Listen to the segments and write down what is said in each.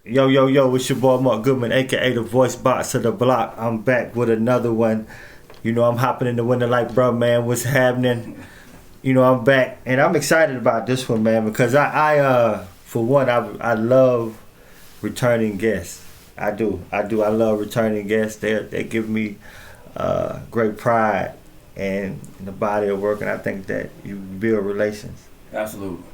Yo, it's your boy Mark Goodman, aka the voice box of the block. I'm back with another one. You know, I'm hopping in the window like, bro, man, what's happening? You know, I'm back, and I'm excited about this one, man, because I for one, I love returning guests. I do. I love returning guests. They give me great pride in the body of work, and I think that you build relations. Absolutely.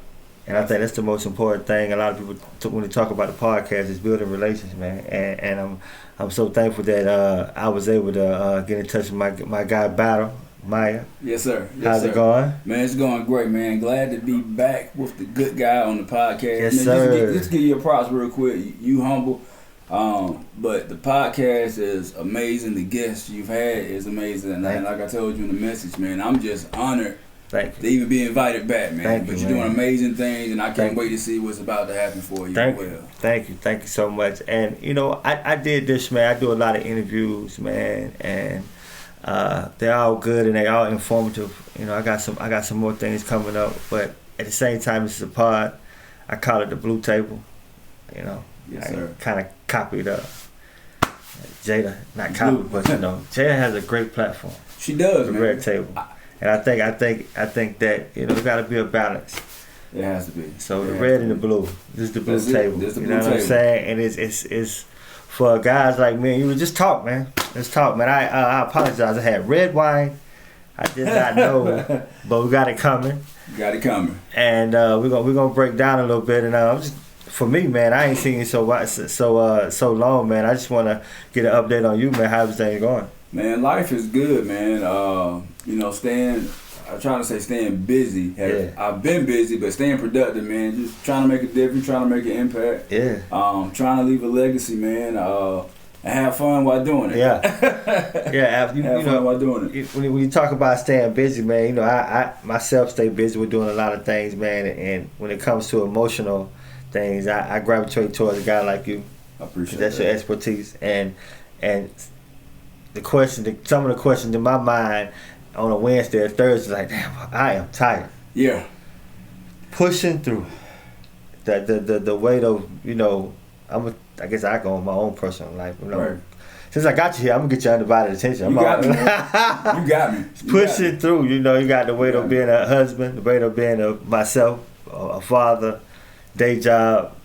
And I think that's the most important thing. A lot of people, when they talk about the podcast, is building relations, man. And I'm so thankful that I was able to get in touch with my guy Battle, Jemiah. Yes, sir. How's it going? Man, it's going great, man. Glad to be back with the good guy on the podcast. Yes, man, sir. Just give you a props real quick. You humble. But the podcast is amazing. The guests you've had is amazing. And like I told you in the message, man, I'm just honored to even be invited back, man. But you're doing amazing things, and I can't wait to see what's about to happen for you. Thank you so much. And you know, I did this, man. I do a lot of interviews, man, and they're all good and they're all informative. You know, I got some more things coming up, but at the same time, this is a pod. I call it the Blue Table. You know, yes, sir. Kind of copied Jada, not copied, but you know, Jada has a great platform. She does, the man. Red Table. And I think that, you know, there got to be a balance. It has to be. So the red and the blue. This is the blue table. This is the you blue know what I'm saying? And it's for guys like me. You just talk, man. Let's talk, man. I apologize. I had red wine. I did not know, but we got it coming. Got it coming. And we're gonna break down a little bit. And for me, man, I ain't seen you so long, man. I just want to get an update on you, man. How's everything going? Man, life is good, man. You know, staying busy. I've been busy, but staying productive, man. Just trying to make a difference, trying to make an impact. Yeah. Trying to leave a legacy, man. And have fun while doing it. Yeah. Yeah. Have fun while doing it. When you talk about staying busy, man, you know, I myself stay busy with doing a lot of things, man. And when it comes to emotional things, I gravitate towards a guy like you. I appreciate that. That's your expertise. And some of the questions in my mind on a Wednesday or Thursday, like, damn, I am tired. Yeah. Pushing through the weight of, you know, I guess I go on my own personal life. You know, right. Since I got you here, I'm gonna get your undivided attention. You got me. Pushing through, you know, you got the weight of being a husband, the weight of being myself, a father, day job,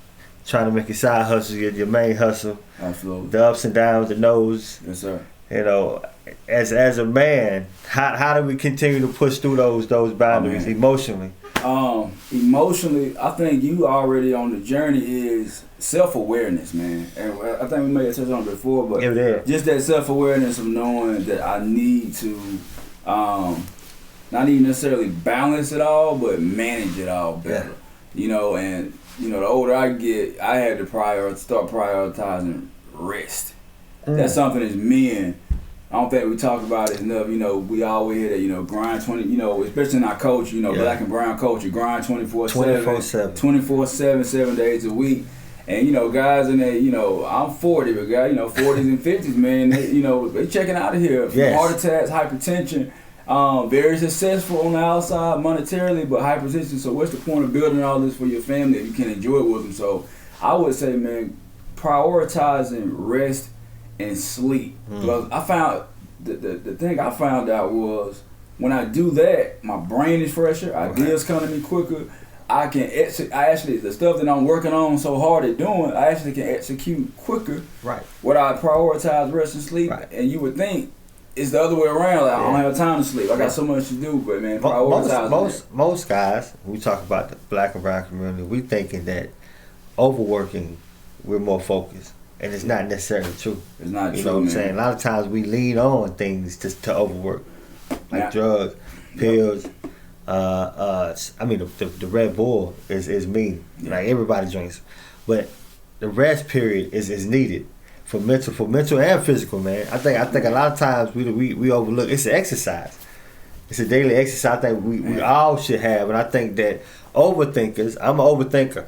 trying to make your side hustle your main hustle. Absolutely. The ups and downs, the no's. Yes, sir. You know, as a man, how do we continue to push through those boundaries emotionally? Emotionally, I think you already on the journey is self-awareness, man. And I think we may have touched on it before, but just that self-awareness of knowing that I need to not even necessarily balance it all, but manage it all better. Yeah. You know, and you know, the older I get, I had to start prioritizing rest. That's something as men, I don't think we talk about it enough. You know, we always hear that, you know, grind 20, you know, especially in our culture, you know, black and brown culture, grind 24/7, 7 days a week. And, you know, guys in there, you know, I'm 40, but guys, you know, 40s and 50s, man, they checking out of here. From heart attacks, hypertension, very successful on the outside monetarily, but hypertension. So what's the point of building all this for your family if you can't enjoy it with them? So I would say, man, prioritizing rest and sleep. Because I found the thing I found out was when I do that, my brain is fresher, ideas come to me quicker. I actually the stuff that I'm working on so hard at doing, I actually can execute quicker. Right. When I prioritize rest and sleep, and you would think it's the other way around. Like, I don't have time to sleep. I got so much to do, but man, prioritize. Most guys, when we talk about the black and brown community, we thinking that overworking, we're more focused. And it's not necessarily true. It's not true. You know what I'm saying? A lot of times we lean on things to overwork, like drugs, pills. I mean, the Red Bull is mean. Like everybody drinks, but the rest period is needed for mental and physical. Man, I think a lot of times we overlook. It's an exercise. It's a daily exercise. I think we all should have, and I think that overthinkers. I'm an overthinker.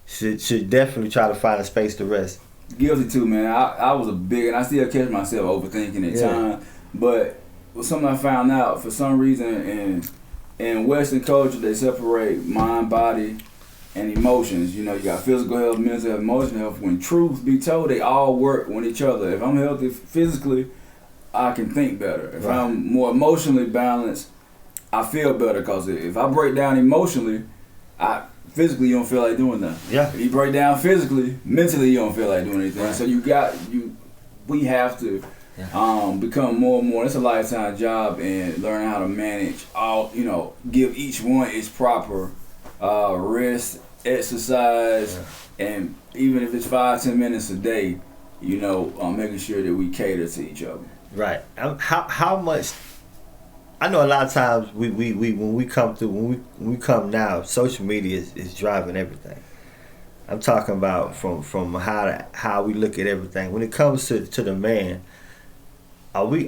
Should definitely try to find a space to rest. Guilty too, man. I was a big, and I still catch myself overthinking at times. But something I found out, for some reason in Western culture, they separate mind, body, and emotions. You know, you got physical health, mental health, emotional health. When truth be told, they all work with each other. If I'm healthy physically, I can think better. If I'm more emotionally balanced, I feel better. Because if I break down emotionally, physically you don't feel like doing nothing. Yeah. If you break down physically, mentally you don't feel like doing anything. Right. So we have to become more and more. It's a lifetime job, and learning how to manage all. You know, give each one its proper rest, exercise, and even if it's 5-10 minutes a day, you know, making sure that we cater to each other. Right. How much? I know a lot of times we when we come now, social media is driving everything. I'm talking about from how we look at everything. When it comes to the man, how do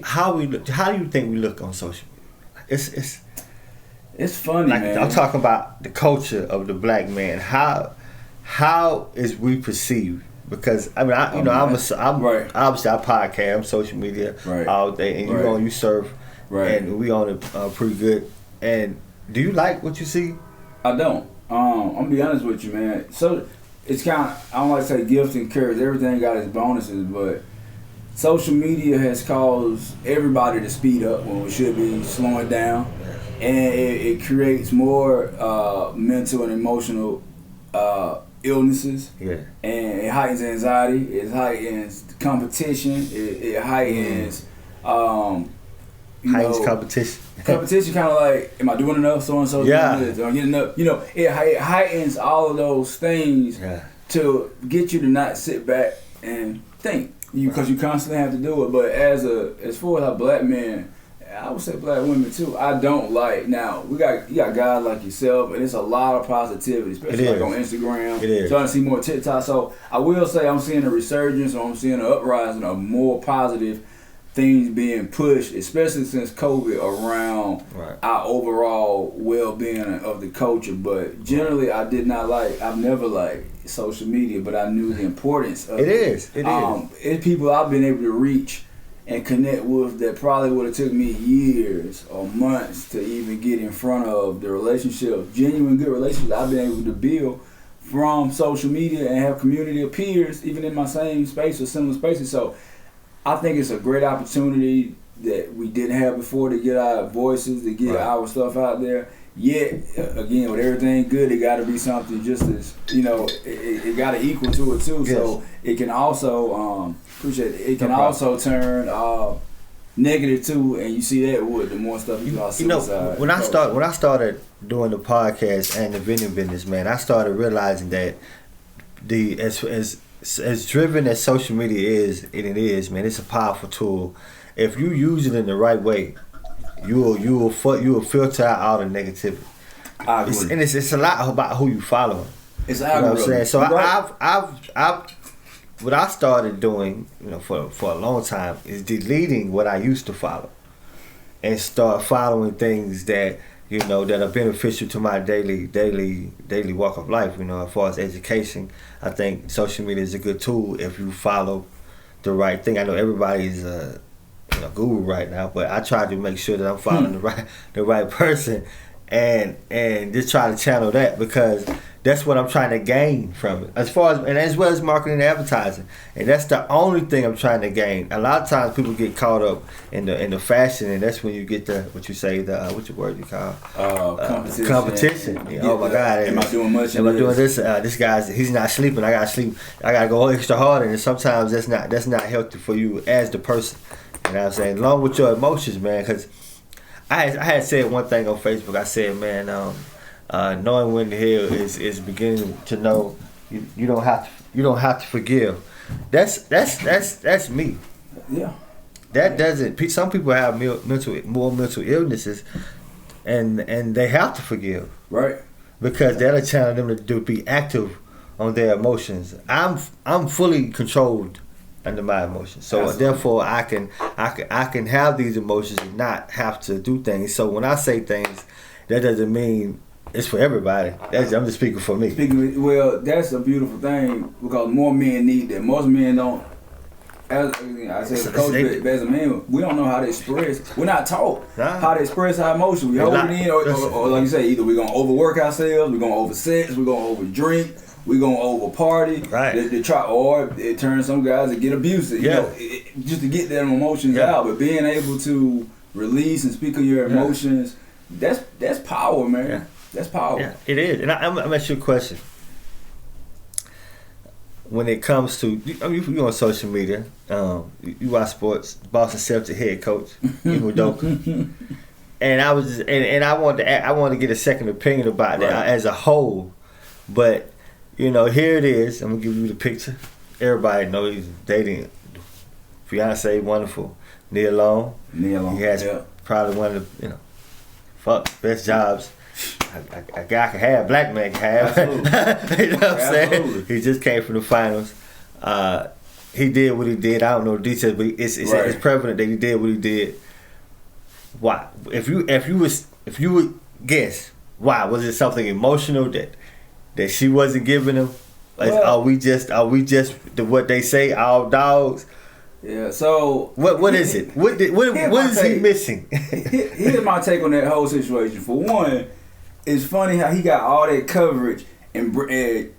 you think we look on social media? It's funny, like, man. I'm talking about the culture of the black man. How is we perceived? Because I mean, I'm right. Obviously I podcast, I'm social media all day, and you surf, and we on it pretty good. And do you like what you see? I don't. I'm gonna be honest with you, man. So it's kind of, I don't like to say gift and curse. Everything got its bonuses, but social media has caused everybody to speed up when we should be slowing down, and it creates more mental and emotional illnesses, and it heightens anxiety, it heightens competition, it heightens competition. Competition kind of like, am I doing enough? So and so doing this. Am I getting enough? You know, it heightens all of those things to get you to not sit back and think, because you constantly have to do it. But as far as a black man, I would say black women too, I don't like. Now you got guys like yourself, and it's a lot of positivity, especially like on Instagram. Starting to see more TikTok. So I will say I'm seeing a resurgence, or I'm seeing an uprising of more positive things being pushed, especially since COVID, around our overall well-being of the culture. But generally, I've never liked social media, but I knew the importance of it. It's people I've been able to reach and connect with that probably would have took me years or months to even get in front of. The relationships, genuine good relationships I've been able to build from social media, and have community of peers even in my same space or similar spaces. So I think it's a great opportunity that we didn't have before to get our voices, to get our stuff out there. Yet, again, with everything good, it got to be something just as, you know, it got to equal to it too. So it can also, it can also turn negative too, and you see that with the more stuff you got. You know, when I started doing the podcast and the vending business, man, I started realizing that as driven as social media is, man, it's a powerful tool. If you use it in the right way, you will filter out all the negativity. I agree. It's a lot about who you follow. It's you know what I'm saying? So I've what I started doing, you know, for a long time, is deleting what I used to follow, and start following things that, you know, that are beneficial to my daily walk of life. You know, as far as education, I think social media is a good tool if you follow the right thing. I know everybody's a guru right now, but I try to make sure that I'm following the right person, and just try to channel that, because that's what I'm trying to gain from it, as well as marketing and advertising, and that's the only thing I'm trying to gain. A lot of times people get caught up in the fashion, and that's when you get what's your word you call competition. Oh my God! Am I doing much? Am I doing this? This guy's he's not sleeping. I gotta sleep. I gotta go extra hard, and sometimes that's not healthy for you as the person. You know what I'm saying? Along with your emotions, man, because I had said one thing on Facebook. I said, man, knowing when to heal is beginning to know you don't have to forgive. That's me. Yeah. That doesn't. Some people have more mental illnesses, and they have to forgive. Right. Because that'll challenge them to be active on their emotions. I'm fully controlled under my emotions, so absolutely. Therefore I can have these emotions and not have to do things. So when I say things, that doesn't mean it's for everybody. I'm just speaking for me. Well, that's a beautiful thing, because more men need that. Most men don't as I said, as a coach, but as a man, we don't know how to express. We're not taught how to express our emotions. We hold it in, or like you say, either we're gonna overwork ourselves, we're gonna oversex, we're gonna overdrink, we're gonna over party. Right. They try, or it turns some guys to get abusive. You know, just to get them emotions out. But being able to release and speak of your emotions, that's power, man. Yeah. That's power. Yeah, it is. And I'm gonna ask you a question. When it comes to, you on social media, you watch sports, Boston Celtics head coach, Udoka, and I was, and I wanted to get a second opinion about that as a whole, but here it is. I'm gonna give you the picture. Everybody knows he's dating fiance, wonderful Nia Long. He has probably one of the best jobs a guy can have, black man can have. You know what I'm saying? He just came from the finals. He did what he did. I don't know the details, but it's prevalent that he did what he did. Why? If you would guess, why? Was it something emotional that she wasn't giving him? Are we just what they say, all dogs? Yeah. So what is it? What is he missing? Here's my take on that whole situation. For one, it's funny how he got all that coverage and Brett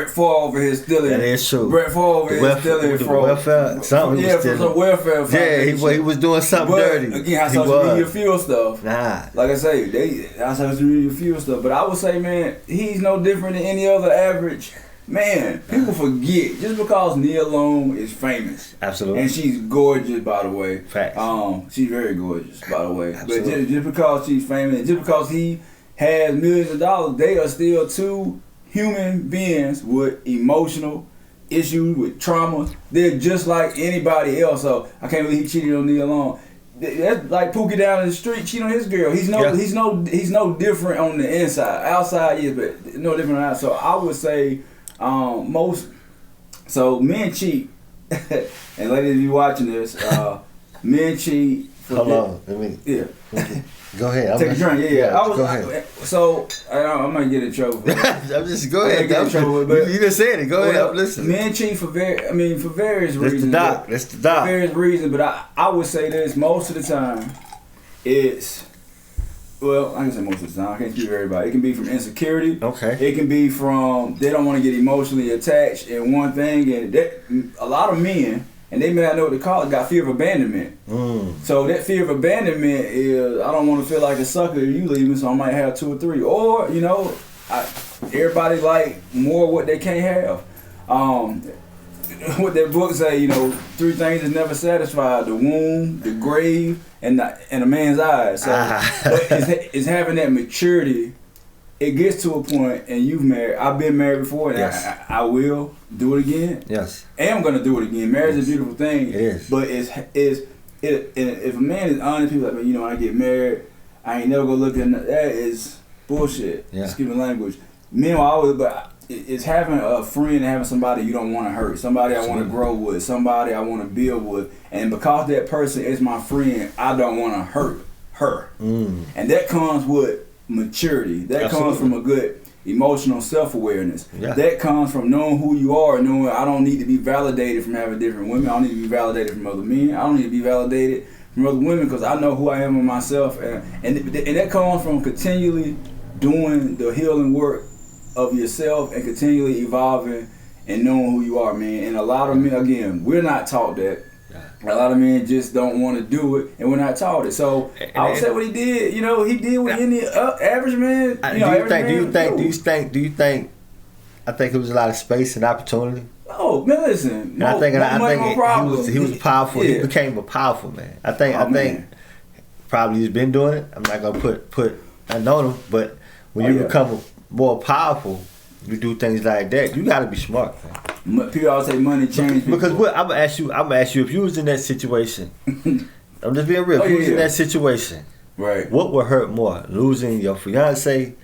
Favre is stealing. That is true. Brett Favre is stealing from welfare. Something he was stealing. From some welfare. Yeah, he was doing something dirty. Again, how social media fuel stuff. Nah. Like I say, how social media fuel stuff. But I would say, man, he's no different than any other average man. People forget just because Nia Long is famous. Absolutely. And she's gorgeous, by the way. Facts. She's very gorgeous, by the way. Absolutely. But just because she's famous, just because he has millions of dollars, they are still two human beings with emotional issues, with trauma. They're just like anybody else. So I can't believe he cheated on Nia Long. That's like Pookie down in the street cheating on his girl. He's no different on the inside. Outside, yes, but no different on the outside. So I would say men cheat. And ladies, if you watching this, men cheat. Hold on, let me. Yeah. Go ahead. Take a drink. Yeah. Go ahead. I might get in trouble for that. I'm just go ahead. You just said it. Go ahead. I'm listening. Men cheat for various reasons. That's the doc. For various reasons, but I would say this most of the time. It's I can say most of the time. I can't speak for everybody. It can be from insecurity. Okay. It can be from they don't want to get emotionally attached in one thing, and a lot of men. And they may not know what to call it, got fear of abandonment. So that fear of abandonment is, I don't want to feel like a sucker if you leaving, so I might have 2 or 3. Or, everybody like more what they can't have. What that book say, 3 things that never satisfied: the womb, the grave, and a man's eyes. So but it's having that maturity. It gets to a point, and you've married. I've been married before, and yes. I will do it again. Yes. And I'm gonna do it again. Marriage is a beautiful thing. It is. But if a man is honest, people like, when I get married, I ain't never gonna look at that is bullshit. Yeah. Excuse my language. Meanwhile, but it's having a friend and having somebody you don't want to hurt, somebody I want to grow with, somebody I want to build with, and because that person is my friend, I don't want to hurt her. And that comes with maturity. That comes from a good emotional self-awareness. Yeah. That comes from knowing who you are, knowing I don't need to be validated from having different women. I don't need to be validated from other men. I don't need to be validated from other women because I know who I am in myself. And that comes from continually doing the healing work of yourself and continually evolving and knowing who you are, man. And a lot of men, again, we're not taught that. A lot of men just don't want to do it, and we're not taught it. So I would say what he did. He did what any average man. Do you think? I think it was a lot of space and opportunity. Oh man, listen. I think he was powerful. Yeah. He became a powerful man. I think probably he's been doing it. I'm not gonna put I know him, but when you become more powerful, you do things like that. You got to be smart, man. People always say money change people. Because I'm gonna ask you if you was in that situation. I'm just being real. If you was in that situation, right? What would hurt more, losing your fiance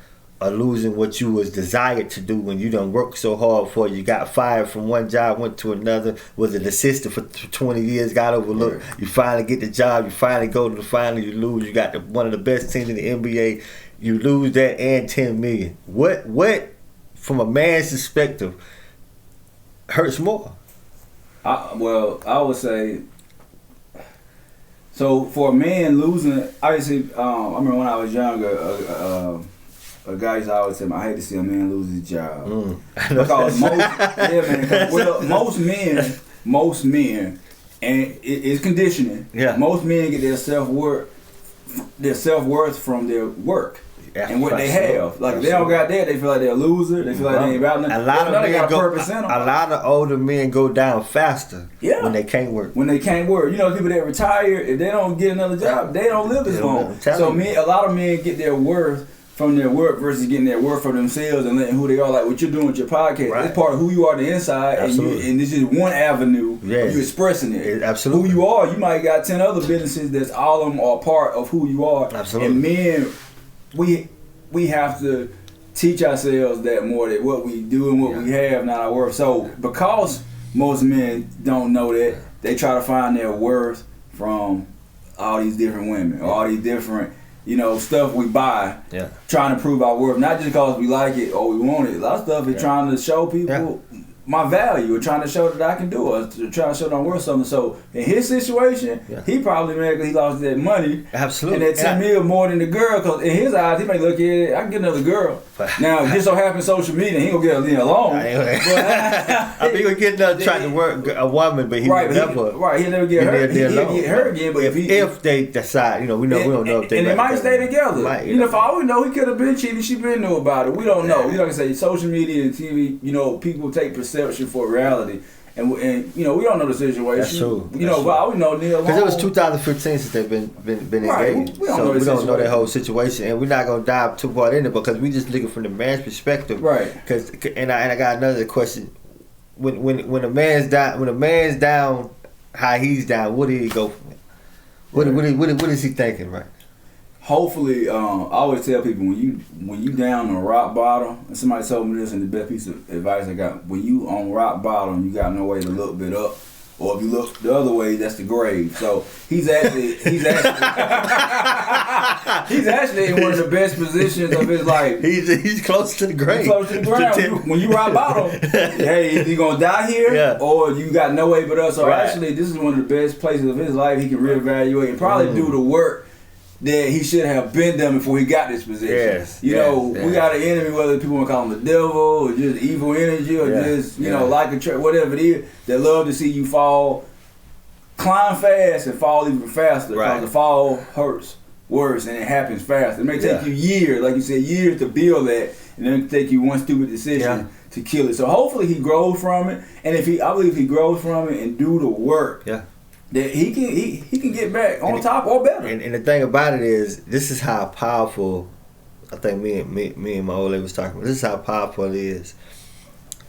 or losing what you was desired to do when you done worked so hard for? You got fired from one job, went to another, was an assistant for 20 years, got overlooked. Right. You finally get the job. You finally go to the final. You lose. You got one of the best teams in the NBA. You lose that and $10 million. What? From a man's perspective, hurts more. I would say. So for a man losing, obviously, I remember when I was younger, a guy used to always say, "I hate to see a man lose his job," because most men, and it's conditioning. Yeah. Most men get their self-worth from their work. Yeah, and what they have. Like, if they don't got that, they feel like they're a loser. They feel like they ain't about nothing. A lot of older men go down faster when they can't work. When they can't work. You know, people that retire, if they don't get another job, they don't live as long. So a lot of men get their worth from their work versus getting their worth from themselves and letting who they are. Like what you're doing with your podcast, right. It's part of who you are on the inside, and this is one avenue of you expressing it. Absolutely. Who you are. You might got 10 other businesses that's all of them are part of who you are. Absolutely. And men, we have to teach ourselves that more, that what we do and what we have not our worth. So because most men don't know that, they try to find their worth from all these different women or all these different stuff we buy, trying to prove our worth, not just because we like it or we want it. A lot of stuff is trying to show people my value, or trying to show that I can do it, or trying to show that I'm worth something. So in his situation, he probably mad because he lost that money. Absolutely. And that 10 mil more than the girl, because in his eyes, he may look at it, I can get another girl. Now, just so happens social media, he gonna get a lean alone. I mean, he gonna get another trying to work a woman, but he would never. He'll never get her. He'll get her again, but if they decide, we don't know if they. And they might stay together. For all we know, he could have been cheating. She been knew about it. We don't know. Like I say, social media and TV. People take perception for reality. And we don't know the situation. That's true. But all we know, Neil. Because it was 2015 since they've been engaged. We don't know that whole situation, and we're not gonna dive too far in it because we just looking from the man's perspective. Right. And I got another question. When a man's down, how he's down, what did he go for? What is he thinking, right? Hopefully, I always tell people when you down on rock bottom, and somebody told me this, and the best piece of advice I got: when you on rock bottom, you got no way to look bit up, or if you look the other way, that's the grave. So he's actually in one of the best positions of his life. He's close to the grave. He's close to the ground. When you rock bottom, hey, either you gonna die here, or you got no way but up. So actually, this is one of the best places of his life. He can reevaluate and probably do the work that he should have been done before he got this position. We got an enemy, whether people want to call him the devil or just evil energy or just like a whatever it is, that love to see you fall, climb fast and fall even faster. Because the fall hurts worse and it happens fast. It may take you years, like you said, years to build that, and then it take you one stupid decision to kill it. So hopefully he grows from it, and I believe if he grows from it and do the work. That he can get back on top or better. And the thing about it is, this is how powerful. I think me and my old lady was talking about. This is how powerful it is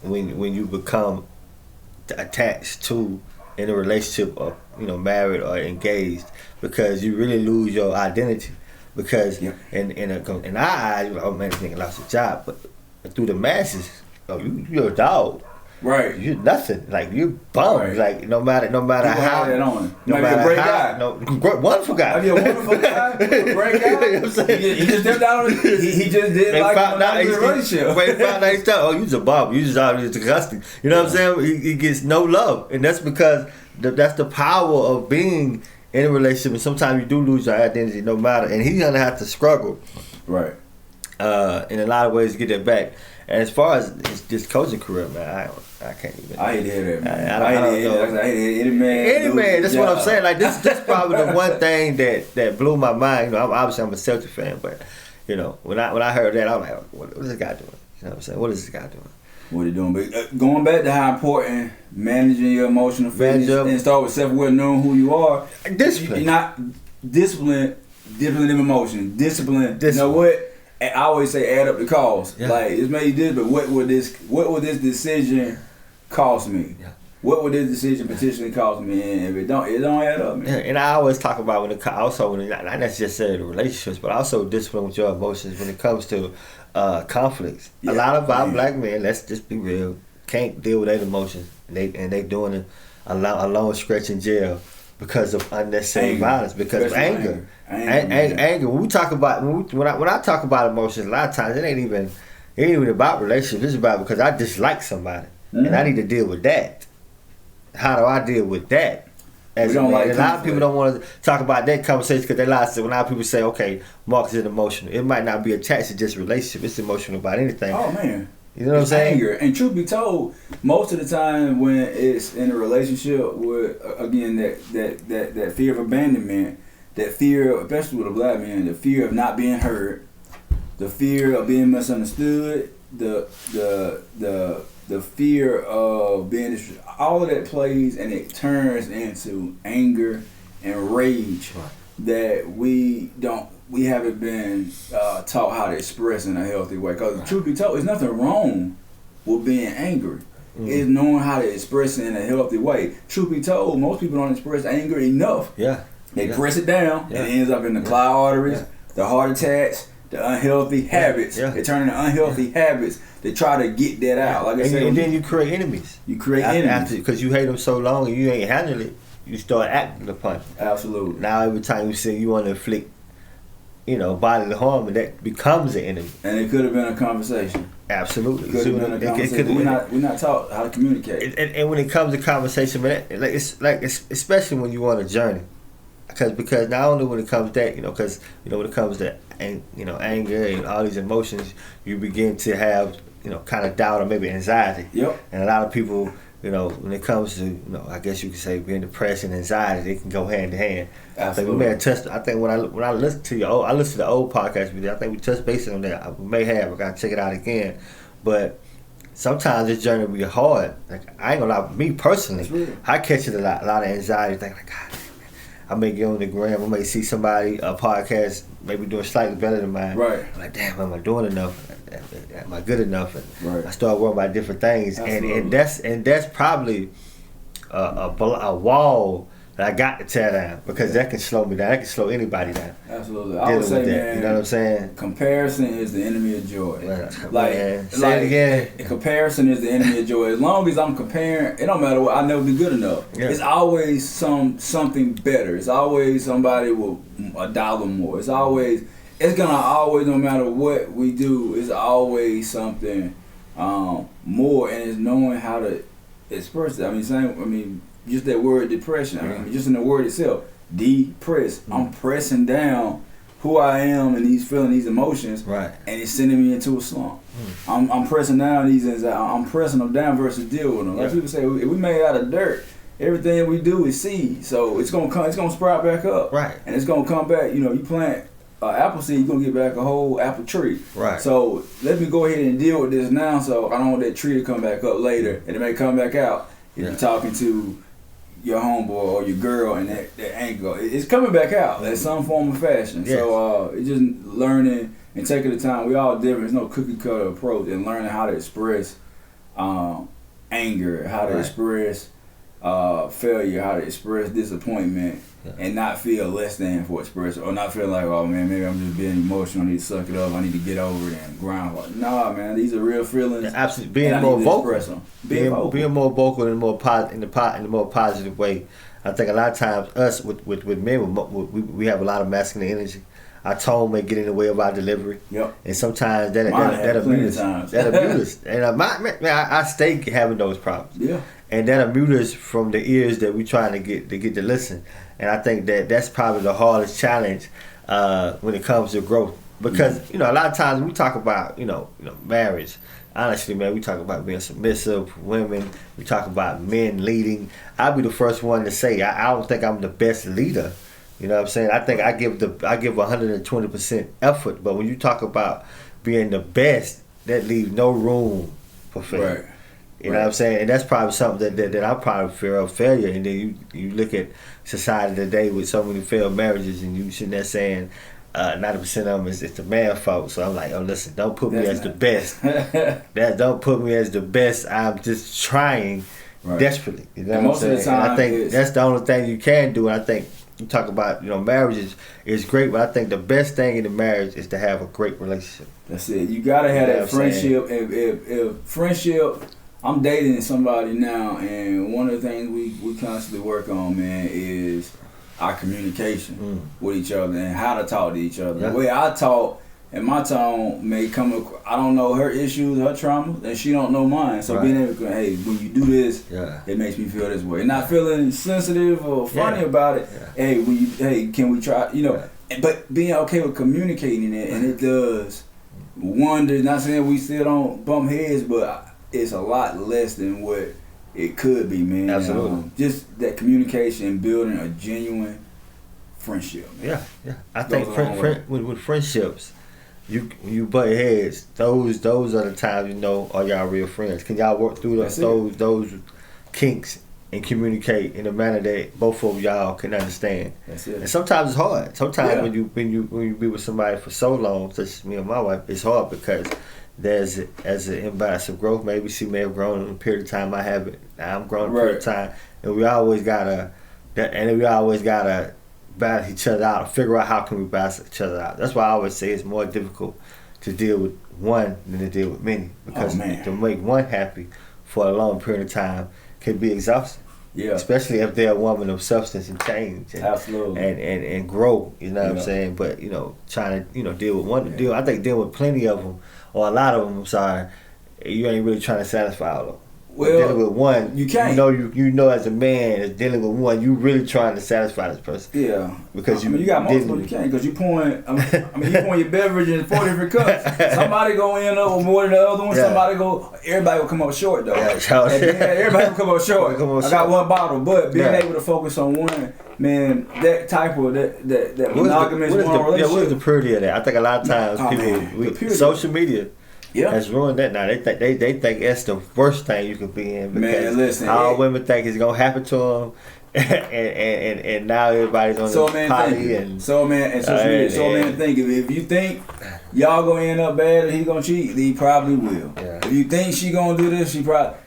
when you become attached to in a relationship or married or engaged, because you really lose your identity. Because in our eyes, oh man, this nigga lost his job, but through the masses, you're a dog. Right, you're nothing. Like you're bummed. Right. Like no matter how, no matter a great how, guy. Wonderful guy. Maybe a wonderful guy, a great guy. You know what I'm saying? He just stepped out. He just did like a relationship. They found out you was a bum. You just out here disgusting. You know what I'm saying? He gets no love, and that's because that's the power of being in a relationship. And sometimes you do lose your identity, no matter. And he's gonna have to struggle, right? In a lot of ways to get that back. And as far as his coaching career, man, I can't even. I hate to hear that, man. I hate any man. Any man. That's what I'm saying. Like this probably the one thing that blew my mind. I'm a Celtic fan, but when I heard that, I was like, what is this guy doing? You know what I'm saying? What is this guy doing? What he doing? But going back to how important managing your emotional fitness and start with self-awareness, knowing who you are. Discipline. You're not discipline of emotion. Discipline. You know what? I always say add up the cost. Like it's made this, but what would this decision cost me? What would this decision potentially cost me? And if it don't add up, man. And I always talk about not necessarily the relationships, but also discipline with your emotions when it comes to conflicts. A lot of our black men, let's just be real, can't deal with their emotions, and they doing a long stretch in jail because of unnecessary violence, because of anger. Anger. When I talk about emotions, a lot of times it ain't even about relationships. It's about because I dislike somebody and I need to deal with that. how do I deal with that? As we don't like a lot of people don't want to talk about that conversation because they lie. So a lot of people say, okay, Marcus is emotional. It might not be attached to just relationship. It's emotional about anything. Oh, man. You know what I'm saying? Anger. And truth be told, most of the time when it's in a relationship with, again, that fear of abandonment, that fear, especially with a black man, the fear of not being heard, the fear of being misunderstood, the fear of being, all of that plays and it turns into anger and rage that we haven't been taught how to express in a healthy way. Because truth be told, there's nothing wrong with being angry. It's knowing how to express it in a healthy way. Truth be told, most people don't express anger enough. Yeah. They press it down and it ends up in the cloud arteries, the heart attacks, the unhealthy habits. They turn into unhealthy habits. They try to get that out. Like I said, and then you create enemies. You create enemies. Because you hate them so long and you ain't handle it, you start acting upon it. Absolutely. Now every time you say you want to inflict, bodily harm, and that becomes an enemy. And it could have been a conversation. Absolutely. It could have been a conversation. We're not taught how to communicate. And when it comes to conversation, man, it's especially when you on a journey. Because not only when it comes to that, because when it comes to anger and all these emotions, you begin to have kind of doubt or maybe anxiety. Yep. And a lot of people, when it comes to I guess you could say being depressed and anxiety, they can go hand in hand. Absolutely. I think when I listen to I listened to the old podcast with you. I think we touched base on that. We may have. I gotta check it out again, but. Sometimes this journey will be hard. Like I ain't gonna lie, me personally, I catch it a lot of anxiety. Think like, God, I may get on the gram, I may see somebody, a podcast, maybe doing slightly better than mine. Right. I'm like, damn, am I doing enough? Am I good enough? And right. I start worrying about different things, and that's probably a wall that I got to tear down because that can slow me down. That can slow anybody down. Absolutely. I would say, man, you know what I'm saying? Comparison is the enemy of joy. Say it again. Comparison is the enemy of joy. As long as I'm comparing, it don't matter what. I never be good enough. Yeah. It's always something better. It's always somebody with $1 more. It's gonna always, no matter what we do, it's always something more, and it's knowing how to express it. Just that word depression. Just in the word itself, depress. I'm pressing down who I am and these feelings, these emotions, and it's sending me into a slump. I'm pressing down these anxieties. I'm pressing them down versus deal with them. Like people say, if we made out of dirt, everything we do is seed. So it's gonna sprout back up. Right. And it's gonna come back. You plant apple seed, you're gonna get back a whole apple tree. Right. So let me go ahead and deal with this now, so I don't want that tree to come back up later, and it may come back out if you're talking to your homeboy or your girl and that anger. It's coming back out in some form of fashion. Yes. So it's just learning and taking the time. We all different. There's no cookie cutter approach, and learning how to express anger, how to express failure, how to express disappointment, and not feel less than for expression, or not feel like, oh man, maybe I'm just being emotional, I need to suck it up, I need to get over it and grind. Nah, man, these are real feelings. Yeah, absolutely. Being more vocal. Being more vocal in a more positive way. I think a lot of times us with men, we have a lot of masculine energy. Our tone may get in the way of our delivery. Yep. And sometimes that abuse us. And I stay having those problems. Yeah. And that mute us from the ears that we trying to get to listen. And I think that's probably the hardest challenge when it comes to growth. Because, a lot of times we talk about, marriage. Honestly, man, we talk about being submissive, women. We talk about men leading. I'll be the first one to say I don't think I'm the best leader. You know what I'm saying? I think I give 120% effort. But when you talk about being the best, that leaves no room for failure. Right. You know what I'm saying? And that's probably something that I probably fear of failure. And then you look at society today with so many failed marriages, and you sitting there saying 90% of them is the man fault. So I'm like, oh, listen, don't put me as the best. Don't put me as the best. I'm just trying desperately. You know what I'm saying? Of the time, and I think that's the only thing you can do. And I think you talk about, marriages is great, but I think the best thing in the marriage is to have a great relationship. That's it. You gotta have that friendship. If friendship. I'm dating somebody now, and one of the things we constantly work on, man, is our communication with each other and how to talk to each other. The way I talk and my tone may come. I don't know her issues, her trauma, and she don't know mine. So being able to, hey, when you do this, it makes me feel this way. And not feeling sensitive or funny about it. Hey, can we try? You know, but being okay with communicating it, and it does wonder. Not saying we still don't bump heads, but it's a lot less than what it could be, man. Absolutely. Just that communication and building a genuine friendship. Man. Yeah. I think with friendships, you butt heads. Those are the times you know are y'all real friends. Can y'all work through those kinks and communicate in a manner that both of y'all can understand? That's it. And sometimes it's hard. Sometimes when you be with somebody for so long, such as me and my wife, it's hard because there's as an imbalance of growth. Maybe she may have grown in a period of time I haven't. I'm growing in a period of time, and we always gotta balance each other out, figure out how can we balance each other out. That's why I always say it's more difficult to deal with one than to deal with many, because to make one happy for a long period of time can be exhausting. Yeah. Especially if they're a woman of substance and change and grow, you know what I'm saying? But, you know, trying to, deal with one, I think dealing with plenty of them, or a lot of them, I'm sorry, you ain't really trying to satisfy all of them. Well, dealing with one, you can't. You know, as a man, as dealing with one, you really trying to satisfy this person. Yeah, because you got multiple. You can't, because you pouring. You pouring your beverage in 4 different cups. Somebody go in with more than the other one. Everybody will come up short though. Everybody will come up short. I got one bottle, but being able to focus on one, man, that type of that monogamous relationship. What is the purity of that? I think a lot of times social media. Has ruined that now. They think that's the worst thing you could be in, because all women think it's gonna happen to them, and now everybody's on the poly and social media. So man, think if you think y'all gonna end up bad and he gonna cheat, he probably will. Yeah. If you think she gonna do this, she probably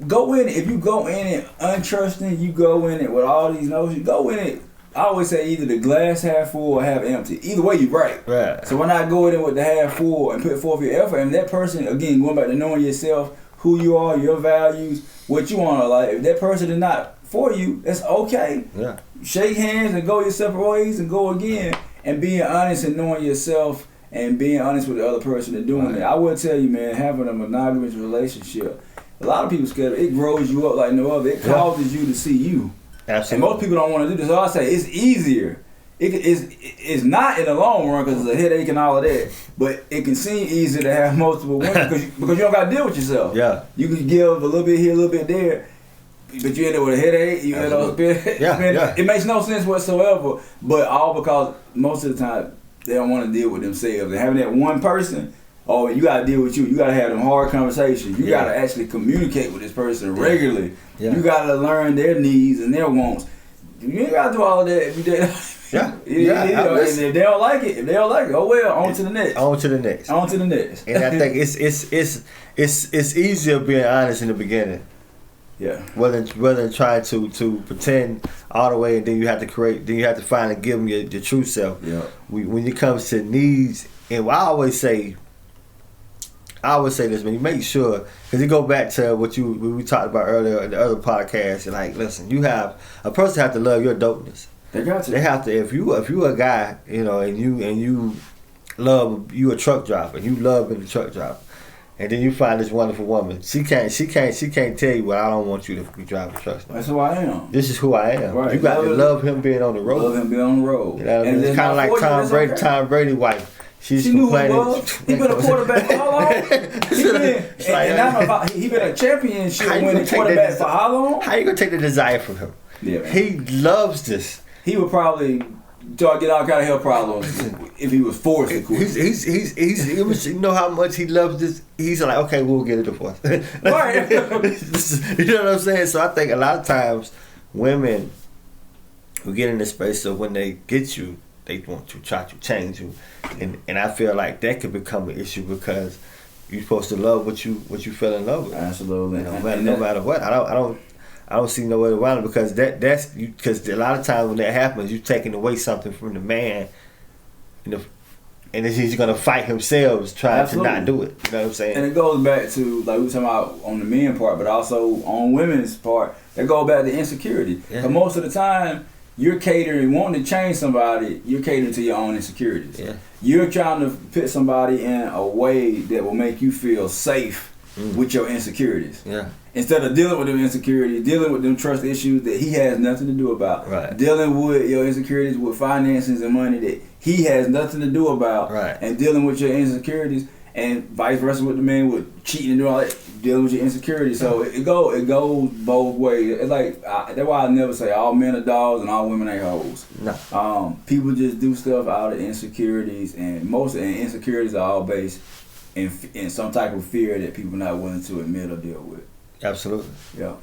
go in it. If you go in it untrusting, you go in it with all these notions. Go in it. I always say either the glass half full or half empty. Either way, you're right. So when I go in with the half full and put forth your effort, and that person, again, going back to knowing yourself, who you are, your values, what you want to like, if that person is not for you, that's okay. Yeah. Shake hands and go your separate ways and go again. And being honest and knowing yourself and being honest with the other person and doing it. I will tell you, man, having a monogamous relationship, a lot of people scared of it. It grows you up like no other. It causes you to see you. Absolutely. And most people don't want to do this. So I say it's easier. It's not in the long run because it's a headache and all of that. But it can seem easier to have multiple women because you don't got to deal with yourself. Yeah. You can give a little bit here, a little bit there, but you end up with a headache. You end up it makes no sense whatsoever. But all because most of the time they don't want to deal with themselves. And having that one person, you got to deal with you. You got to have them hard conversations. You got to actually communicate with this person regularly. Yeah. You got to learn their needs and their wants. You ain't got to do all of that every day. And if they don't like it, oh well, on to the next. On to the next. And I think it's easier being honest in the beginning. Yeah. Rather than trying to pretend all the way, and then you have to find and give them your true self. Yeah. When it comes to needs, and I always say this, man. You make sure, because you go back to what we talked about earlier in the other podcast. And like, listen, a person have to love your dopeness. They got to. They have to. If you a guy, and you love, you a truck driver, and you love being a truck driver, and then you find this wonderful woman. She can't tell you, well, I don't want you to be driving trucks. That's who I am. This is who I am. Right. You got to love him being on the road. Love him being on the road. You know what I mean? It's kind of like Tom Brady's wife. She knew who he was. He been a quarterback for how long? He been a championship winning quarterback for how long? How you gonna take the desire from him? Yeah, man. He loves this. He would probably get all kind of health problems if he was forced to quit. He's you know how much he loves this. He's like, okay, we'll get a divorce. Right. You know what I'm saying? So I think a lot of times women who get in this space, so when they get you, they want to try to change you, and I feel like that could become an issue because you're supposed to love what you fell in love with. Absolutely. No matter what, I don't see no way around it, because because a lot of times when that happens, you're taking away something from the man, and he's gonna fight himself trying to not do it. You know what I'm saying? And it goes back to, like we were talking about on the men part, but also on women's part. It goes back to insecurity. Because most of the time, you're catering, wanting to change somebody, you're catering to your own insecurities. Yeah. You're trying to put somebody in a way that will make you feel safe with your insecurities. Yeah. Instead of dealing with them insecurities, dealing with them trust issues that he has nothing to do about. Right. Dealing with your insecurities with finances and money that he has nothing to do about. Right. And dealing with your insecurities, and vice versa with the man with cheating and doing all that, dealing with your insecurities. So it goes both ways. It's like that's why I never say all men are dogs and all women ain't hoes. No. People just do stuff out of insecurities, and most insecurities are all based in some type of fear that people not willing to admit or deal with. Absolutely. Yeah.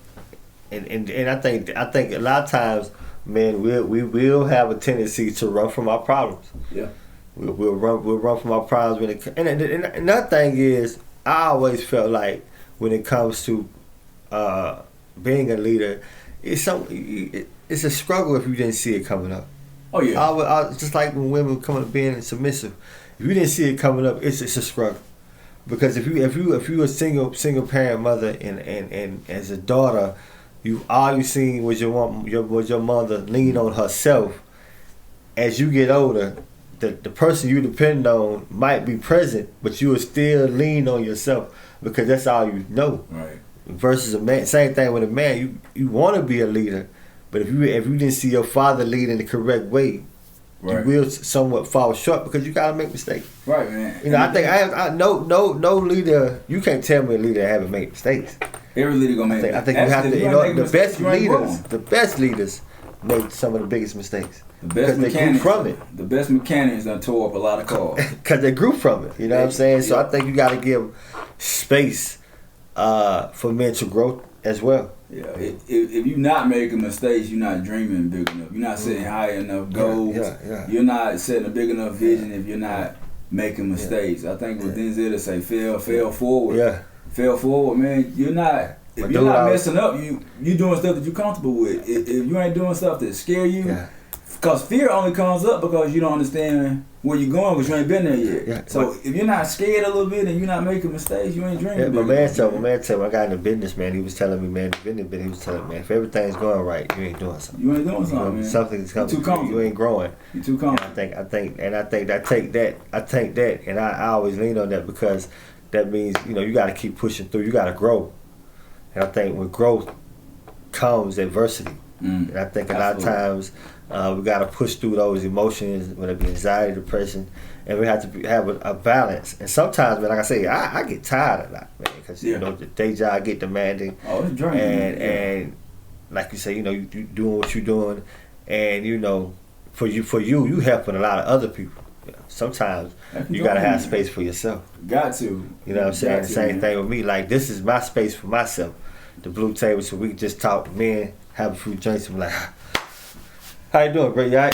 And I think a lot of times, man, we will have a tendency to run from our problems. Yeah. We'll run from our problems and another thing is, I always felt like when it comes to being a leader, it's a struggle if you didn't see it coming up. Oh yeah. Just like when women come up being submissive, if you didn't see it coming up, it's a struggle. Because if you a single parent mother and as a daughter, all you seen was your mother lean on herself. As you get older, the person you depend on might be present, but you will still lean on yourself because that's all you know. Right. Versus a man, same thing with a man. You want to be a leader, but if you didn't see your father lead in the correct way, right, you will somewhat fall short because you gotta make mistakes. Right, man. You know, I think no leader. You can't tell me a leader haven't made mistakes. Every leader gonna make mistakes. I think you have to. You know, the best leaders make some of the biggest mistakes. The best mechanics, they grew from it. The best mechanics done tore up a lot of cars. Because they grew from it. You know what I'm saying? So I think you got to give space for men to grow as well. Yeah. If you're not making mistakes, you're not dreaming big enough. You're not setting high enough goals. Yeah. You're not setting a big enough vision if you're not making mistakes. I think what Denzel to say, fail forward. Yeah. Fail forward, man. You're not. If you're not messing up, you doing stuff that you're comfortable with. If you ain't doing stuff that scare you. Because fear only comes up because you don't understand where you're going because you ain't been there yet. Yeah. So if you're not scared a little bit and you're not making mistakes, you ain't dreaming. Yeah, my man told me, I got in the business, man. He was telling me, man, he was telling me, man, if everything's going right, you ain't doing something. You ain't doing something, man. Something's coming. You're too comfortable. You ain't growing. You're too comfortable. I take that, and I always lean on that because that means, you got to keep pushing through. You got to grow. And I think with growth comes adversity. And I think a lot of times we got to push through those emotions, whether it be anxiety, depression, and we have to have a balance. And sometimes, man, like I say, I get tired of that, man, because the day job get demanding. Oh, it's draining. And like you say, you doing what you're doing, and for you helping a lot of other people. Sometimes you gotta have space for yourself. Got to. You know what I'm saying? The same thing with me. Like, this is my space for myself. The blue table, so we can just talk, men, have a few drinks, and be like, how you doing, bro? You all right?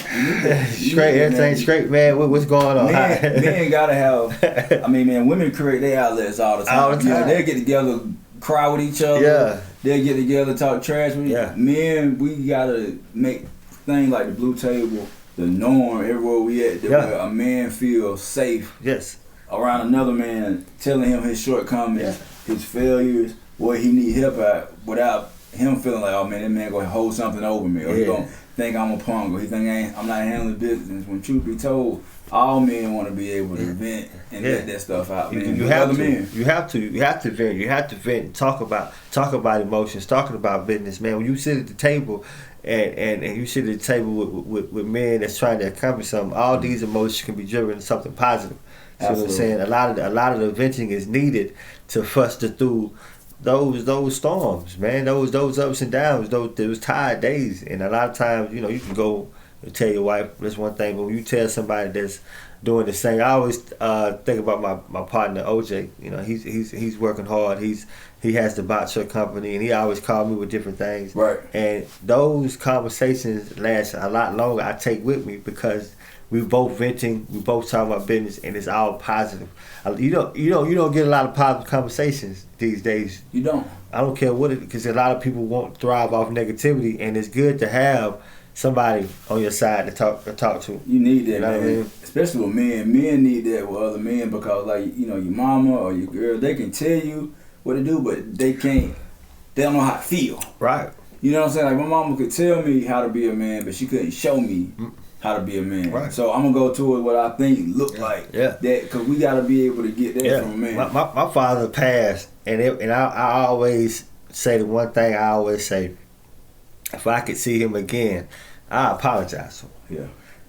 Straight, everything straight, man. What's going on? Men gotta have. I mean, man, women create their outlets all the time. All the time. They get together, cry with each other. Yeah. They get together, talk trash with each other. Men, we gotta make things like the blue table the norm everywhere we at. Where a man feels safe. Yes. Around another man, telling him his shortcomings, his failures, what he need help at, without him feeling like, oh man, that man gonna hold something over me, or he gonna think I'm a punk, or he think I'm not handling business. When truth be told, all men want to be able to vent and let that stuff out. Man. You have to vent. You have to vent. Talk about emotions. Talking about business, man. When you sit at the table and you sit at the table with men that's trying to accomplish something, all these emotions can be driven to something positive. See what I'm saying? A lot of the venting is needed to foster through those storms, man, those ups and downs, those tired days. And a lot of times, you can go and tell your wife, that's one thing, but when you tell somebody that's doing the same, I always think about my partner OJ. He's working hard. He has the boxer company, and he always called me with different things. Right. And those conversations last a lot longer. I take with me because we both venting, we both talking about business, and it's all positive. You don't get a lot of positive conversations these days. You don't. I don't care what it, because a lot of people won't thrive off negativity, and it's good to have somebody on your side to talk to. You need that, man. I mean? Especially with men. Men need that with other men because, like, your mama or your girl, they can tell you what to do, but they don't know how to feel. Right. You know what I'm saying? Like my mama could tell me how to be a man, but she couldn't show me how to be a man. Right. So I'm gonna go towards what I think look like. Yeah. That because we gotta be able to get that from a man. My father passed, and I always say the one thing I always say: if I could see him again, I apologize for him. Yeah.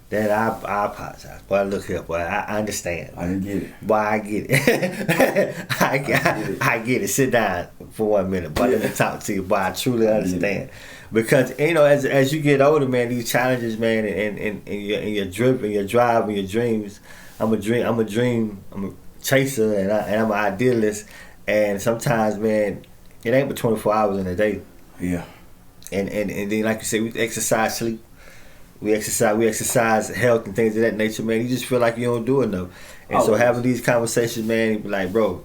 Then I apologize. Boy, look here, boy. I understand. I didn't get it. Boy, I get it. I get it. Sit down for 1 minute. Boy, let me talk to you. Boy, I truly understand. Because, you know, as you get older, man, these challenges, man, and your drip and your drive and your dreams. I'm a chaser, and I'm an idealist. And sometimes, man, it ain't but 24 hours in a day. Yeah. And then, like you said, we exercise sleep. We exercise health and things of that nature, man. You just feel like you don't do enough. And so having these conversations, man, you be like, bro,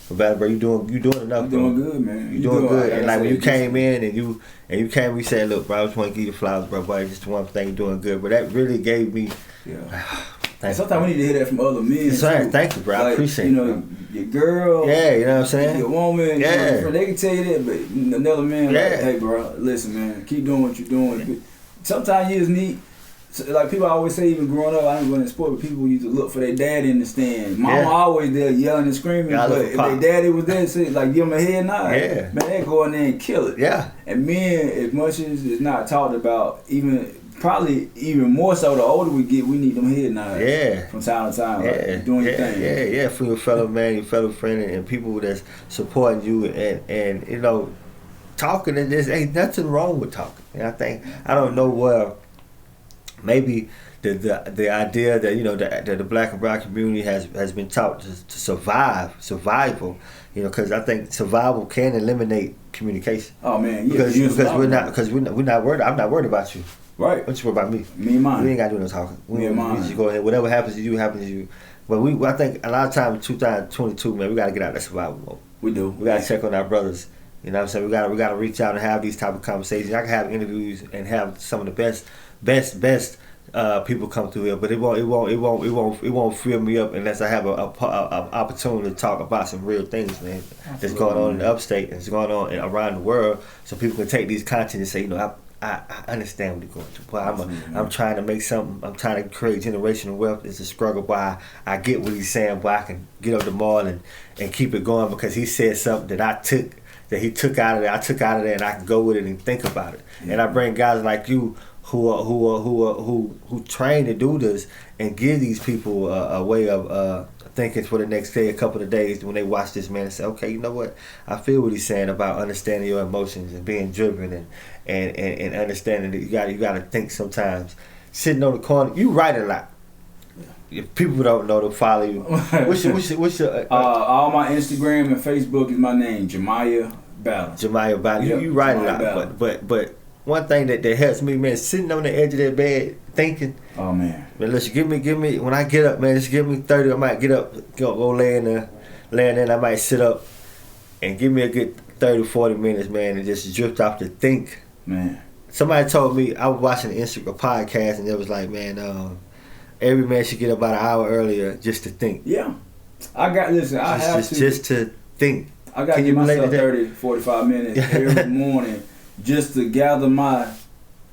you doing enough, bro. You doing good, man. You doing good. And like when you came in and you came, we said, look, bro, I just want to give you flowers, bro, boy, just one thing, you're doing good. But that really gave me. Yeah. Sometimes we need to hear that from other men. Sorry, thank you, bro. I appreciate it. You know, your girl. Yeah, you know what I'm saying? Your woman. Yeah. They can tell you that, but another man, like, hey, bro, listen, man, keep doing what you're doing. Yeah. Sometimes you just need, like people always say, even growing up, I didn't go in sport, but people used to look for their daddy in the stand. Mama always there yelling and screaming, but if their daddy was there, say, like give them a head nod. Yeah. Man, they go in there and kill it. Yeah. And men, as much as it's not talked about, probably even more so the older we get, we need them head nods. Yeah. From time to time, like doing your thing. Yeah, for your fellow man, your fellow friend, and people that's supporting you, and you know, talking and this ain't nothing wrong with talking. And I don't know where maybe the idea that, you know, that the black and brown community has been taught to survival, you know, because I think survival can eliminate communication. Oh man, because we're not worried. I'm not worried about you. Right. Don't you worry about me. Me and mine. We ain't got to do no talking. Me and mine. We just go ahead. Whatever happens to you, happens to you. But I think a lot of times in 2022, man, we got to get out of that survival mode. We do. We got to check on our brothers. You know what I'm saying? We got to reach out and have these type of conversations. I can have interviews and have some of the best people come through here, but it won't fill me up unless I have a opportunity to talk about some real things, man. That's going on in the upstate and it's going on around the world, so people can take these content and say, you know, I understand what you're going through, but I'm trying to make something. I'm trying to create generational wealth. It's a struggle, but I get what he's saying, but I can get up the mall and keep it going because he said something that he took out of there. I took out of there, and I can go with it and think about it. Yeah. And I bring guys like you who train to do this and give these people a way of thinking for the next day, a couple of days when they watch this, man, and say, okay, you know what? I feel what he's saying about understanding your emotions and being driven and understanding that you got to think sometimes. Sitting on the corner, you write a lot. If people don't know to follow you, what's your all my Instagram and Facebook is my name, Jemiah Battle. Jemiah Battle. Yep, you write a lot, but one thing that helps me, man, sitting on the edge of that bed thinking. Oh man. Man, listen, give me when I get up, man, just give me 30. I might get up, go lay in there. I might sit up and give me a good 30, 40 minutes, man, and just drift off to think. Man. Somebody told me, I was watching an Instagram podcast, and it was like, man, every man should get up about an hour earlier just to think. Yeah. I have to. Just to think. I got to give myself 30, 45 minutes every morning just to gather my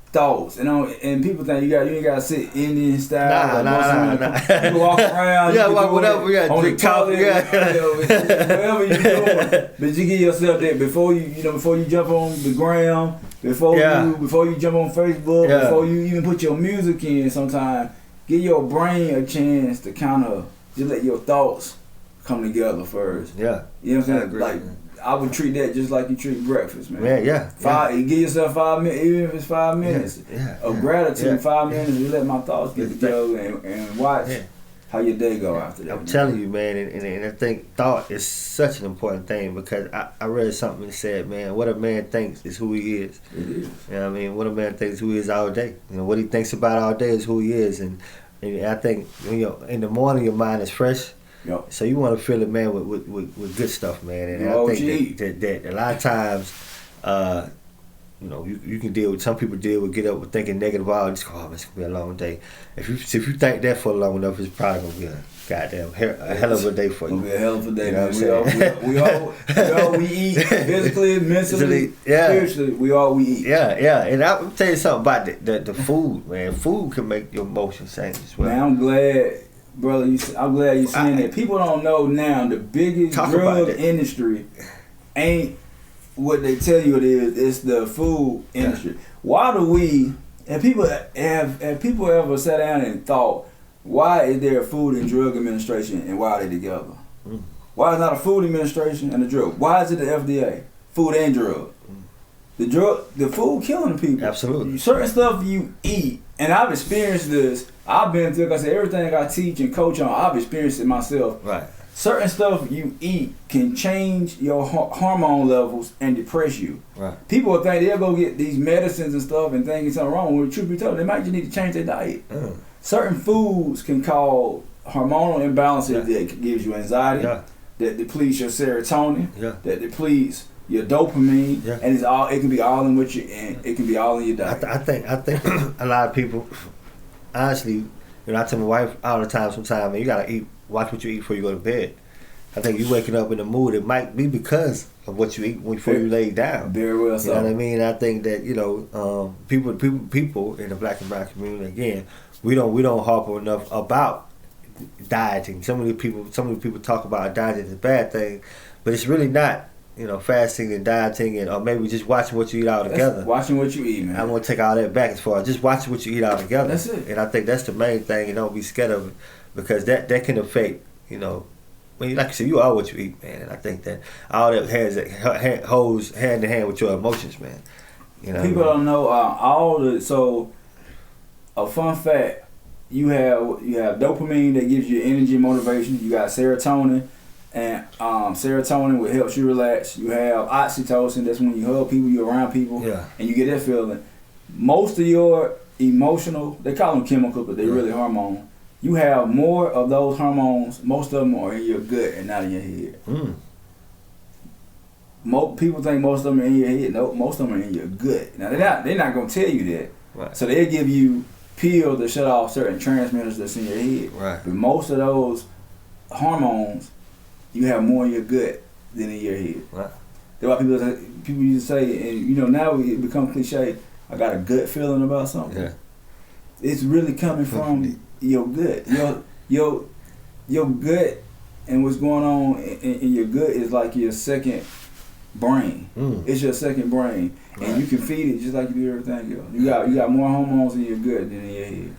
thoughts. And people think you ain't got to sit Indian style. Nah. You walk around. Yeah, whatever. Yeah, drink coffee. Whatever you're doing. But you give yourself that before you jump on the ground, before you jump on Facebook, before you even put your music in sometimes. Give your brain a chance to kind of just let your thoughts come together first. Yeah. You know what I'm saying? Like, I would treat that just like you treat breakfast, man. Yeah. Give yourself 5 minutes, even if it's 5 minutes of gratitude, 5 minutes, to let my thoughts get together and watch how your day go after that. I'm telling you, man, and I think thought is such an important thing because I read something that said, man, what a man thinks is who he is. It is. You know what I mean? What a man thinks is who he is all day. You know, what he thinks about all day is who he is. And I think, you know, in the morning your mind is fresh. Yep. So you want to fill it, man, with good stuff, man. And I think that a lot of times, you know, you can deal with, some people deal with get up with thinking negative all, just go, oh, it's gonna be a long day. If you think that for long enough, it's probably gonna goddamn a hell of a day for you. It'll be a hell of a day, man. We eat physically, mentally, spiritually. We all we eat. Yeah. And I'll tell you something about the food, man. Food can make your emotions change as well. Man, I'm glad, brother. I'm glad you're saying that. People don't know now the biggest drug industry ain't what they tell you it is. It's the food industry. Why do we? Have people ever sat down and thought, why is there a Food and Drug Administration and why are they together? Why is not a Food Administration and a drug? Why is it the FDA? Food and drug. The food killing people. Absolutely. Certain stuff you eat, and I've experienced this. I've been through, like I said, everything I teach and coach on, I've experienced it myself. Right. Certain stuff you eat can change your hormone levels and depress you. Right. People will think they'll go get these medicines and stuff and think something wrong. When the truth be told, they might just need to change their diet. Certain foods can cause hormonal imbalances that gives you anxiety, that depletes your serotonin, that depletes your dopamine, and it can be all in what you and it can be all in your diet. I think a lot of people, honestly, I tell my wife all the time. Sometimes, man, you gotta watch what you eat before you go to bed. I think you waking up in the mood. It might be because of what you eat before you lay down. Very well so. You know what I mean? I think that people in the black and brown community, again, we don't harp enough about dieting. Some of the people talk about dieting as a bad thing, but it's really not. Fasting and dieting or maybe just watching what you eat all together. Watching what you eat, man. I'm gonna take all that back as far as just watching what you eat all together. That's it. And I think that's the main thing. And don't be scared of it because that can affect. When like you said, you are what you eat, man. And I think that all that holds hand in hand with your emotions, man. People don't know So, a fun fact: you have dopamine that gives you energy, and motivation. You got serotonin. And serotonin, which helps you relax. You have oxytocin, that's when you hug people, you're around people, and you get that feeling. Most of your emotional, they call them chemical, but they're really hormones. You have more of those hormones, most of them are in your gut and not in your head. People think most of them are in your head. No, most of them are in your gut. Now, they're not going to tell you that. Right. So they'll give you pills to shut off certain transmitters that's in your head. Right. But most of those hormones, you have more in your gut than in your head. Right. That's why people used to say, and now it become cliche, I got a gut feeling about something. Yeah. It's really coming from your gut. Your gut and what's going on in your gut is like your second brain. It's your second brain. Right. And you can feed it just like you do everything else. You got more hormones in your gut than in your head.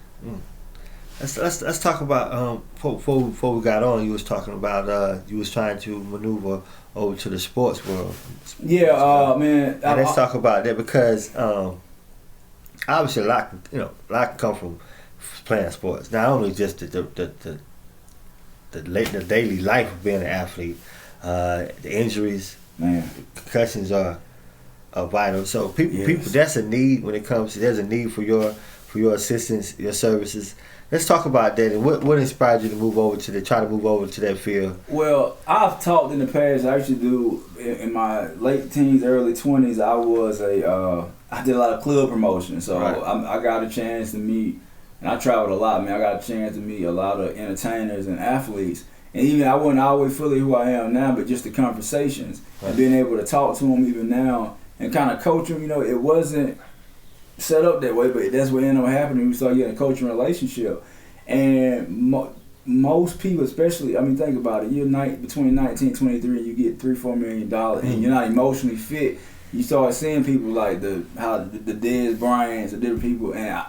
Let's talk about before we got on. You was talking about you was trying to maneuver over to the sports world. Man. And let's talk about that because obviously a lot can come from playing sports. Not only just the daily life of being an athlete, the injuries, man, concussions are vital. So people that's a need when it comes to there's a need for your assistance, your services. Let's talk about that and what inspired you to try to move over to that field? Well, I've talked in the past. I used to do in my late teens, early 20s. I did a lot of club promotion, so I got a chance to meet, and I traveled a lot. Man, I got a chance to meet a lot of entertainers and athletes, and even I wasn't always fully who I am now, but just the conversations and being able to talk to them even now and kind of coach them. It wasn't set up that way, but that's what ended up happening. We started getting a coaching relationship, and most people, especially, think about it. You're between 19 and 23, and you get $3-4 million, and you're not emotionally fit. You start seeing people like the Dez Bryants, the different people, and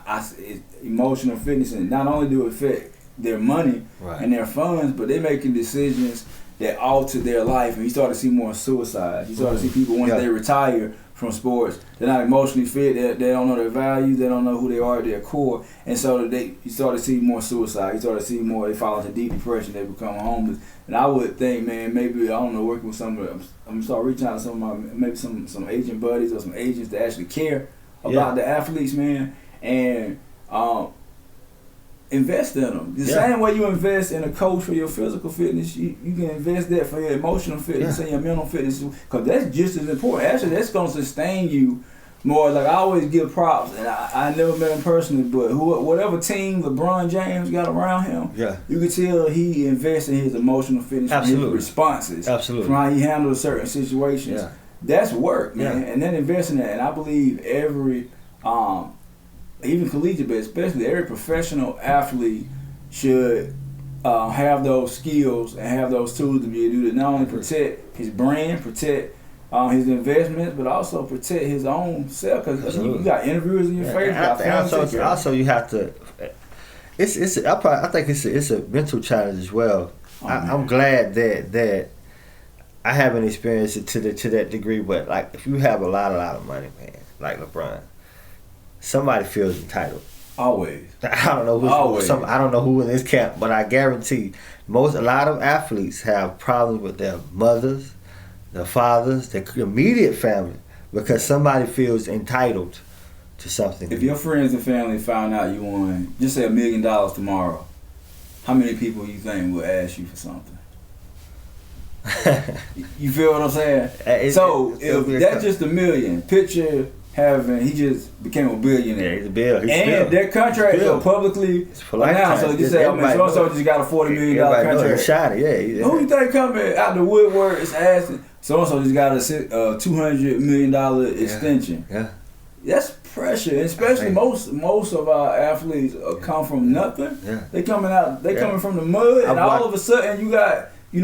emotional fitness, and not only do it affect their money and their funds, but they're making decisions that alter their life, and you start to see more suicide. You start to see people once they retire from sports, they're not emotionally fit, they don't know their values, they don't know who they are at their core, and so you start to see more suicide, you start to see more, they fall into deep depression, they become homeless. And I would think, man, maybe, working with some of them, I'm gonna start reaching out to some of my, maybe some agent buddies or some agents that actually care about the athletes, man, and invest in them. The same way you invest in a coach for your physical fitness, you can invest that for your emotional fitness and your mental fitness, because that's just as important. Actually, that's going to sustain you more like I always give props, and I never met him personally, but whatever team LeBron James got around him, you can tell he invests in his emotional fitness, from his responses, from how he handles certain situations. Yeah. That's work, man, and then invest in that. And I believe every, even collegiate, but especially every professional athlete should have those skills and have those tools to be able to do that. Not only protect his brand, protect his investments, but also protect his own self. Because you got interviewers in your face. Also, you have to. I think it's a mental challenge as well. I'm glad that I haven't experienced it to that degree, but like if you have a lot of money, man, like LeBron, somebody feels entitled. Always. I don't know I don't know who in this camp, but I guarantee a lot of athletes have problems with their mothers, their fathers, their immediate family, because somebody feels entitled to something. If your friends and family found out you won, just say $1 million tomorrow, how many people you think will ask you for something? You feel what I'm saying? If that's just $1 million, picture he just became a billionaire. Yeah, he's a bill. And their contracts are publicly announced. So you say, so-and-so just got a $40 million contract. Shot it, yeah. Who you think coming out the woodwork is asking, so-and-so just got a $200 million extension? Yeah. That's pressure, especially most of our athletes come from nothing. Yeah. They coming from the mud, and all of a sudden you got, you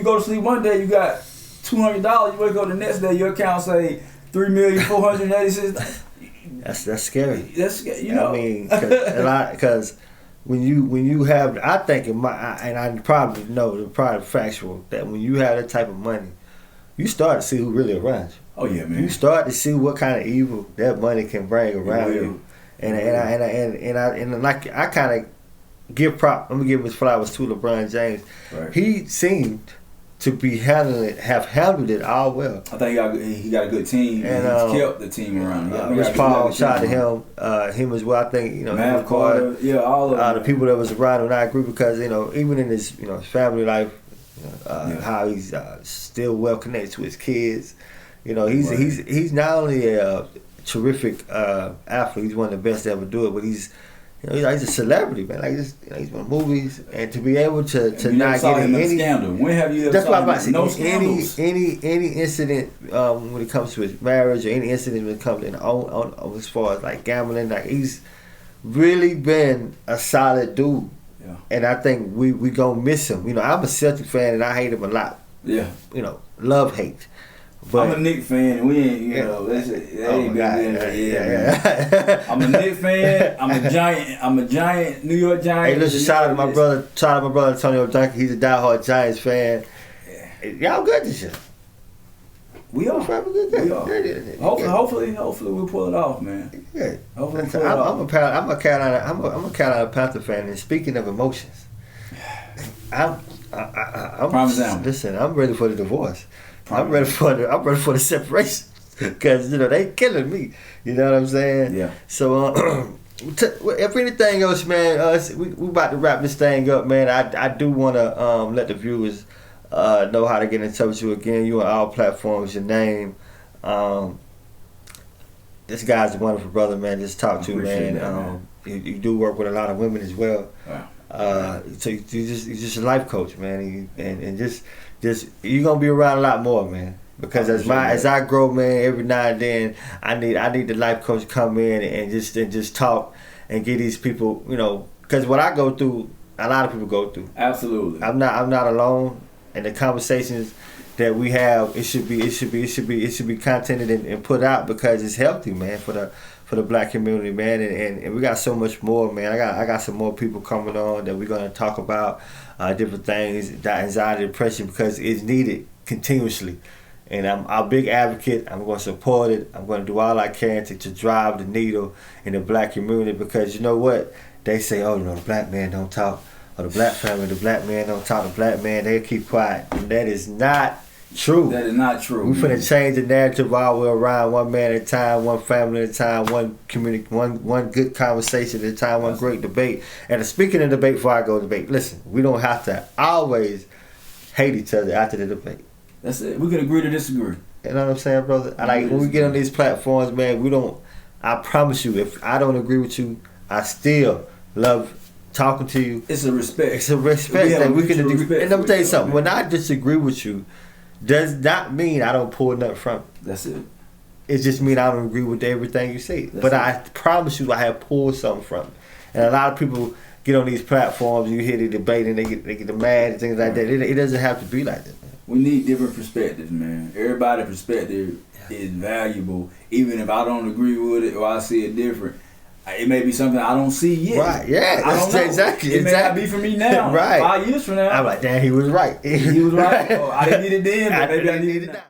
go to sleep one day, you got $200. You wake up the next day, your account say $3,486,000. That's scary. That's scary, I mean, because when you have, I think and I probably know, the probably factual, that when you have that type of money, you start to see who really around you. Oh yeah, man. You start to see what kind of evil that money can bring around you, and like I kind of give prop. I'm gonna give his flowers to LeBron James. Right. He seemed to be have handled it all well. I think he got a good team, and he's kept the team around. Rich Paul, shout out to him as well. I think Matt Carter, all of the people that was around him, and I agree because even in his family life, how he's still well connected to his kids. He's not only a terrific athlete, he's one of the best to ever do it, but he's a celebrity, man. Like he's in movies, and to be able to not get in any scandal. When have you ever saw no scandals? Any incident when it comes to his marriage, or any incident when it comes to as far as like gambling, like he's really been a solid dude. Yeah. And I think we gonna miss him. I'm a Celtic fan and I hate him a lot. Yeah. Love hate. But I'm a Knicks fan. We ain't, that ain't good. I'm a Knicks fan. I'm a giant New York Giant. Hey, listen, shout out to my brother Antonio Duncan. He's a diehard Giants fan. Yeah. Y'all good this year. We are. Hopefully we'll pull it off, man. Yeah. Hopefully we'll pull it off. I'm a Carolina Panther fan. And speaking of emotions, I'm listen, I'm ready for the divorce. I'm ready for the separation because they killing me. You know what I'm saying? Yeah. So if anything else, man, we about to wrap this thing up, man. I do want to let the viewers know how to get in touch with you again. You on all platforms. Your name. This guy's a wonderful brother, man. Just talk to, man. Man. You do work with a lot of women as well. Wow. So you're just a life coach, man, and just you're gonna be around a lot more, man. Because as I grow, man, every now and then I need the life coach to come in and just talk and get these people, because what I go through, a lot of people go through. Absolutely. I'm not alone, and the conversations that we have, it should be contented and put out because it's healthy, man, for the black community, man, and we got so much more, man. I got some more people coming on that we're gonna talk about different things, anxiety, depression, because it's needed continuously. And I'm a big advocate. I'm going to support it. I'm going to do all I can to drive the needle in the black community, because you know what? They say, the black man don't talk, or the black family, the black man don't talk, the black man, they keep quiet. And that is not true. That is not true. We're finna change the narrative all the way around, one man at a time, one family at a time, one community, one good conversation at a time, one great debate. And speaking of debate, before I go debate, listen, we don't have to always hate each other after the debate. That's it. We can agree to disagree. You know what I'm saying, brother? Like when we get on these platforms, man, we don't. I promise you, if I don't agree with you, I still love talking to you. It's a respect. It's a respect that we can agree. And let me tell you something. When I disagree with you, does not mean I don't pull nothing from it. That's it. It just means I don't agree with everything you say. But I promise you, I have pulled something from it. And a lot of people get on these platforms, you hear the debate, and they get mad and things like that. It doesn't have to be like that. We need different perspectives, man. Everybody's perspective is valuable, even if I don't agree with it or I see it different. It may be something I don't see yet. Right, yeah. I don't know. Exactly. It may not be for me now. Right. 5 years from now. I'm like, damn, he was right. He was right. Oh, I didn't need it then, but maybe I need it now.